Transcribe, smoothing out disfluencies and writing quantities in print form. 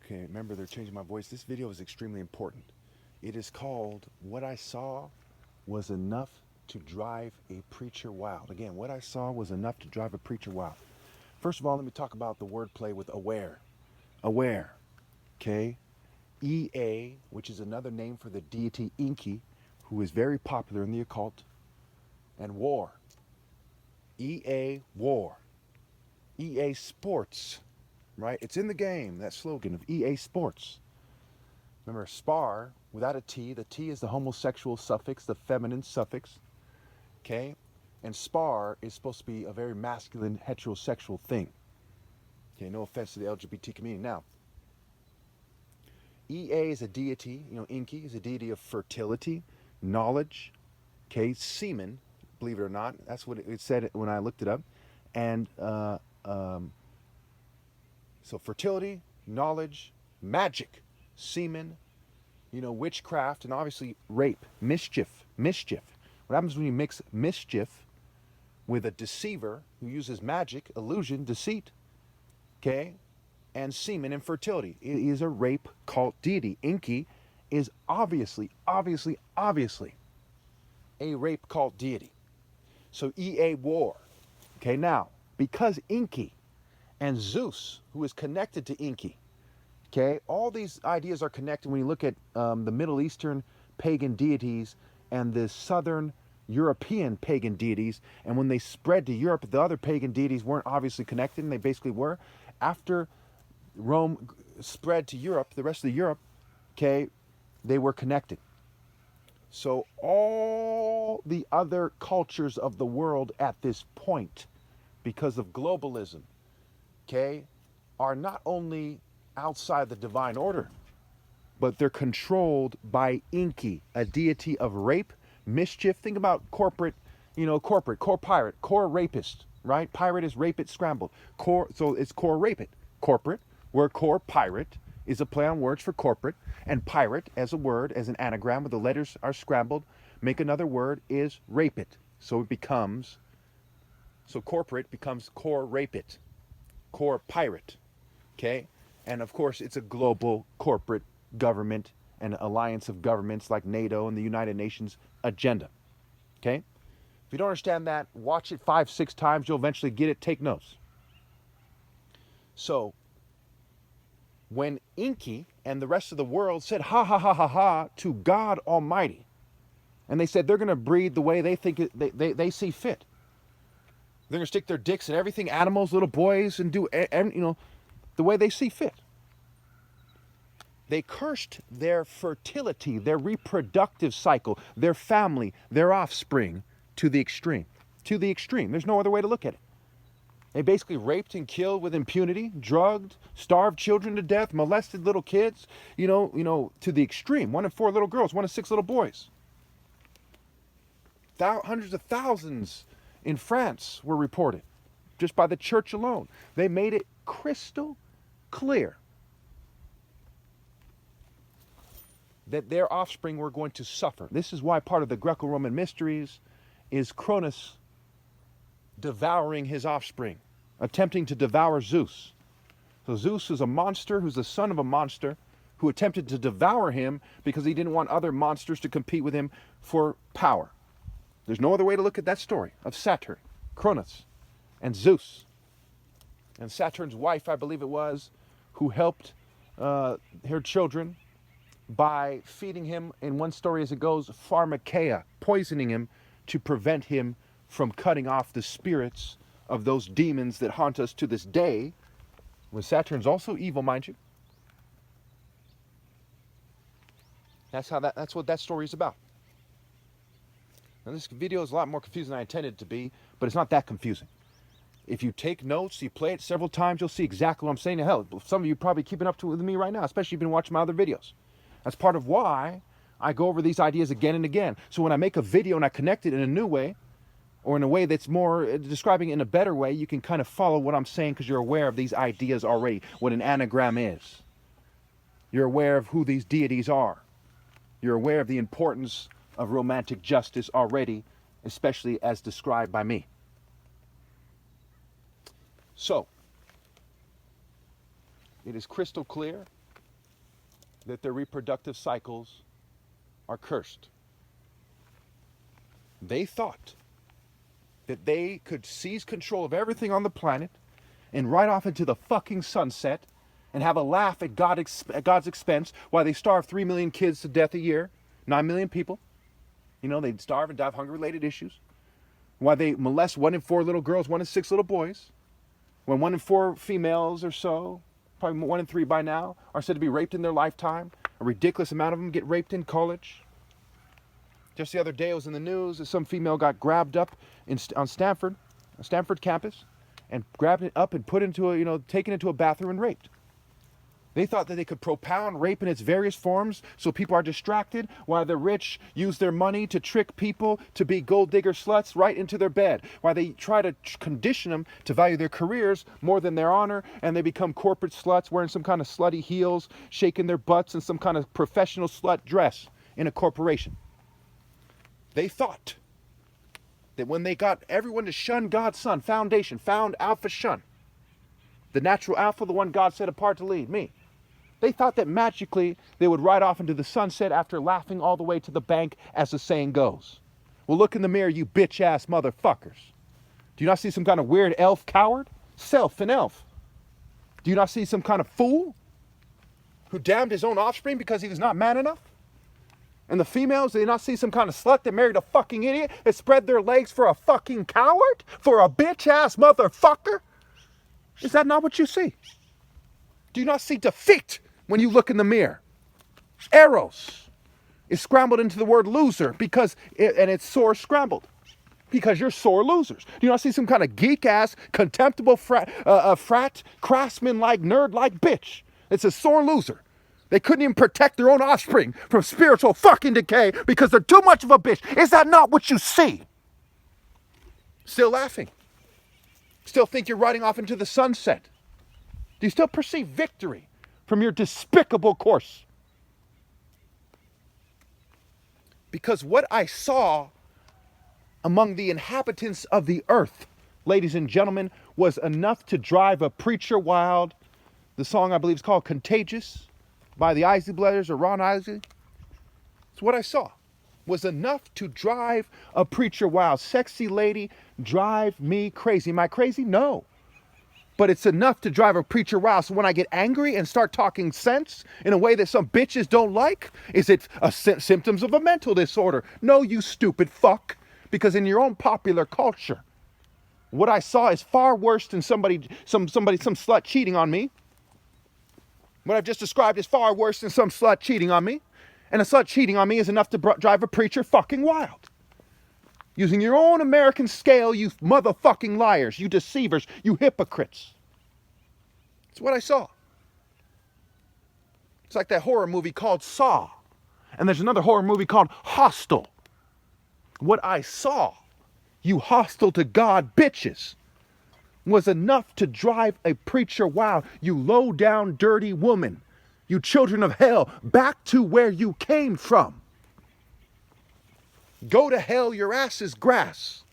Okay, remember they're changing my voice. This video is extremely important. It is called What I Saw Was Enough to Drive a Preacher Wild. Again, what I saw was enough to drive a preacher wild. First of all, let me talk about the wordplay with aware. Aware, okay? EA, which is another name for the deity Enki, who is very popular in the occult, and war. EA, war. EA Sports, right? It's in the game, that slogan of EA Sports. Remember, spar, without a T, the T is the homosexual suffix, the feminine suffix, okay? And spar is supposed to be a very masculine, heterosexual thing. Okay, no offense to the LGBT community. Now, EA is a deity, Enki is a deity of fertility, knowledge, okay, semen, believe it or not. That's what it said when I looked it up. And so fertility, knowledge, magic, semen, witchcraft, and obviously rape, mischief. What happens when you mix mischief with a deceiver who uses magic, illusion, deceit, okay, and semen and fertility? It is a rape cult deity. Enki is obviously a rape cult deity. So EA war. Okay, now, because Enki and Zeus, who is connected to Enki, okay, all these ideas are connected when you look at the Middle Eastern pagan deities and the Southern European pagan deities. And when they spread to Europe, the other pagan deities weren't obviously connected, and they basically were. After Rome spread to Europe, the rest of Europe, okay, they were connected. So all the other cultures of the world at this point, because of globalism, okay, are not only outside the divine order, but they're controlled by Enki, a deity of rape, mischief. Think about corporate, core pirate, core rapist, right? Pirate is rape it scrambled. Core, so it's core rape it. Corporate, where core pirate is a play on words for corporate, and pirate as a word, as an anagram where the letters are scrambled, make another word is rape it. So corporate becomes core rape it, core pirate, okay? And of course, it's a global corporate government and alliance of governments like NATO and the United Nations agenda, okay? If you don't understand that, watch it 5, 6 times. You'll eventually get it. Take notes. So, when Enki and the rest of the world said ha ha ha ha ha to God Almighty, and they said they're going to breed the way they think they see fit. They're going to stick their dicks in everything, animals, little boys, and do the way they see fit. They cursed their fertility, their reproductive cycle, their family, their offspring to the extreme. To the extreme. There's no other way to look at it. They basically raped and killed with impunity, drugged, starved children to death, molested little kids, to the extreme. 1 in 4 little girls, 1 in 6 little boys. Hundreds of thousands in France were reported, just by the church alone. They made it crystal clear that their offspring were going to suffer. This is why part of the Greco-Roman mysteries is Cronus devouring his offspring, attempting to devour Zeus. So Zeus is a monster who's the son of a monster who attempted to devour him because he didn't want other monsters to compete with him for power. There's no other way to look at that story of Saturn, Cronus, and Zeus. And Saturn's wife, I believe it was, who helped her children by feeding him, in one story as it goes, pharmakeia, poisoning him to prevent him from cutting off the spirits of those demons that haunt us to this day, when Saturn's also evil, mind you. That's what that story is about. Now, this video is a lot more confusing than I intended it to be, but it's not that confusing. If you take notes, you play it several times, you'll see exactly what I'm saying. Hell, some of you are probably keeping up to it with me right now, especially if you've been watching my other videos. That's part of why I go over these ideas again and again. So when I make a video and I connect it in a new way, or in a way that's more describing it in a better way, you can kind of follow what I'm saying because you're aware of these ideas already, what an anagram is. You're aware of who these deities are. You're aware of the importance of romantic justice already, especially as described by me. So, it is crystal clear that their reproductive cycles are cursed. They thought that they could seize control of everything on the planet and ride off into the fucking sunset and have a laugh at God's expense while they starve 3 million kids to death a year, 9 million people. You know, they'd starve and die of hunger-related issues. While they molest 1 in 4 little girls, 1 in 6 little boys. When 1 in 4 females or so, probably 1 in 3 by now, are said to be raped in their lifetime. A ridiculous amount of them get raped in college. Just the other day, it was in the news that some female got grabbed up on Stanford campus, and grabbed it up and put into taken into a bathroom and raped. They thought that they could propound rape in its various forms so people are distracted while the rich use their money to trick people to be gold digger sluts right into their bed. While they try to condition them to value their careers more than their honor, and they become corporate sluts wearing some kind of slutty heels, shaking their butts in some kind of professional slut dress in a corporation. They thought that when they got everyone to shun God's son, foundation, found alpha shun, the natural alpha, the one God set apart to lead, me. They thought that magically they would ride off into the sunset after laughing all the way to the bank, as the saying goes. Well, look in the mirror, you bitch-ass motherfuckers. Do you not see some kind of weird elf coward? Self and elf. Do you not see some kind of fool who damned his own offspring because he was not man enough? And the females, do they not see some kind of slut that married a fucking idiot that spread their legs for a fucking coward? For a bitch-ass motherfucker? Is that not what you see? Do you not see defeat when you look in the mirror? Eros is scrambled into the word loser and it's sore scrambled because you're sore losers. Do you not see some kind of geek-ass, contemptible frat craftsman-like, nerd-like bitch? It's a sore loser. They couldn't even protect their own offspring from spiritual fucking decay because they're too much of a bitch. Is that not what you see? Still laughing. Still think you're riding off into the sunset. Do you still perceive victory from your despicable course? Because what I saw among the inhabitants of the earth, ladies and gentlemen, was enough to drive a preacher wild. The song, I believe, is called Contagious by the Isley Brothers or Ron Isley. It's what I saw. Was enough to drive a preacher wild. Sexy lady, drive me crazy. Am I crazy? No. But it's enough to drive a preacher wild. So when I get angry and start talking sense in a way that some bitches don't like, is it symptoms of a mental disorder? No, you stupid fuck. Because in your own popular culture, what I saw is far worse than some slut cheating on me. What I've just described is far worse than some slut cheating on me. And a slut cheating on me is enough to drive a preacher fucking wild. Using your own American scale, you motherfucking liars, you deceivers, you hypocrites. It's what I saw. It's like that horror movie called Saw. And there's another horror movie called Hostel. What I saw, you hostile to God bitches, was enough to drive a preacher wild. You low down dirty woman. You children of hell, back to where you came from. Go to hell, your ass is grass.